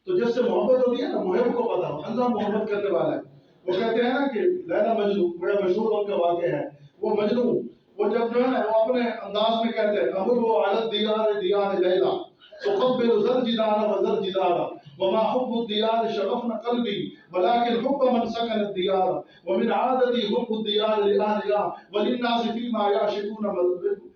تو جس سے محبت ہوتی ہے نا، محب کو پتا ہو اللہ محبت کرنے والا ہے. وہ کہتے ہیں نا کہ لیلا مجنو بڑا مشہور ان کا واقعہ ہے. وہ مجنو وہ جب جو ہے نا وہ اپنے انداز میں کہتے ہیں امر وہ عالت دیار دیار لیلا تقبل زر جدار وزر جدار وما حب الديار شغفنا قلبي ولكن حب من سكن الديار ومن عادتي حب الديار لأهلها وللناس فيما يعشقون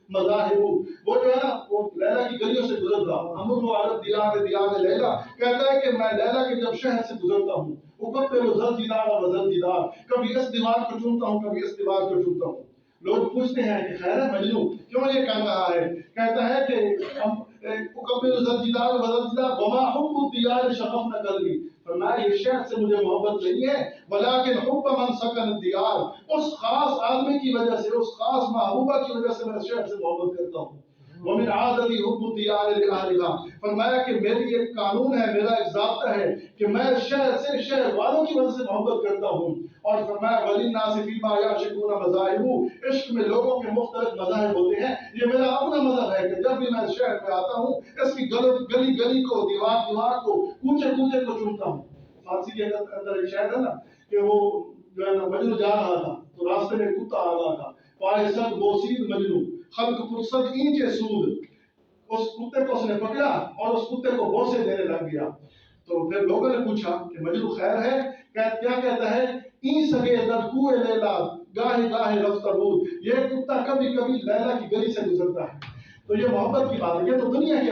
مذاهب. وہ جو ہے نا وہ لیلا کی گلیوں سے گزرتا امر وہ عالت دیار دیار لیلا کہتا ہے کہ میں لیلا کے جب شہر سے گزرتا ہوں اقبل زر جدار وزر جدار، کبھی اس دیوار کو چومتا ہوں کبھی اس دیوار کو چومتا ہوں. لوگ پوچھتے ہیں کہ خیر ہے مجنو کیوں یہ کہہ رہا ہے؟ کہتا ہے کہ اقبل زر جدار وزر جدار وما حب الديار شغفنا قلبي، فرمایا یہ شہر سے مجھے محبت نہیں ہے ولیکن حب من سکن الدیار، اس خاص آدمی کی وجہ سے اس خاص محبوبہ کی وجہ سے میں اس شہر سے محبت کرتا ہوں. ومن عادتی حب الديار لأهلها، فرمایا کہ میری ایک قانون ہے، میرا ایک ضابطہ ہے کہ میں شہر سے شہر والوں کی وجہ سے محبت کرتا ہوں. اور فرمایا وَلِلنَّاسِ فِيمَا يَعْشِقُونَ مَذَاهِبُ، عشق میں لوگوں کے مختلف مذاہب ہوتے ہیں. یہ میرا اپنا مذہب ہے کہ جب بھی میں اس شہر میں آتا ہوں اس کی گلی گلی کو دیوار دیوار کو کوچے کوچے کو چومتا ہوں. فارسی کے اندر ایک شاعر ہے نا کہ وہ جو ہے نا مجنو جا رہا تھا تو راستے میں کتا آ رہا تھا، پائے صد بوسید مجنو خلق پرصد اینچے سود، اس کتے کو اس نے پکڑا اور اس کتے کو بوسے دینے لگ گیا. تو پھر لوگوں نے پوچھا کہ مجنو خیر ہے؟ کیا کہتا ہے؟ این سگے در کوئے لیلا گاہے گاہے رفتہ بود، یہ کتا کبھی کبھی لیلا کی گلی سے گزرتا ہے. تو یہ محبت کی بات ہے. یہ تو دنیا کی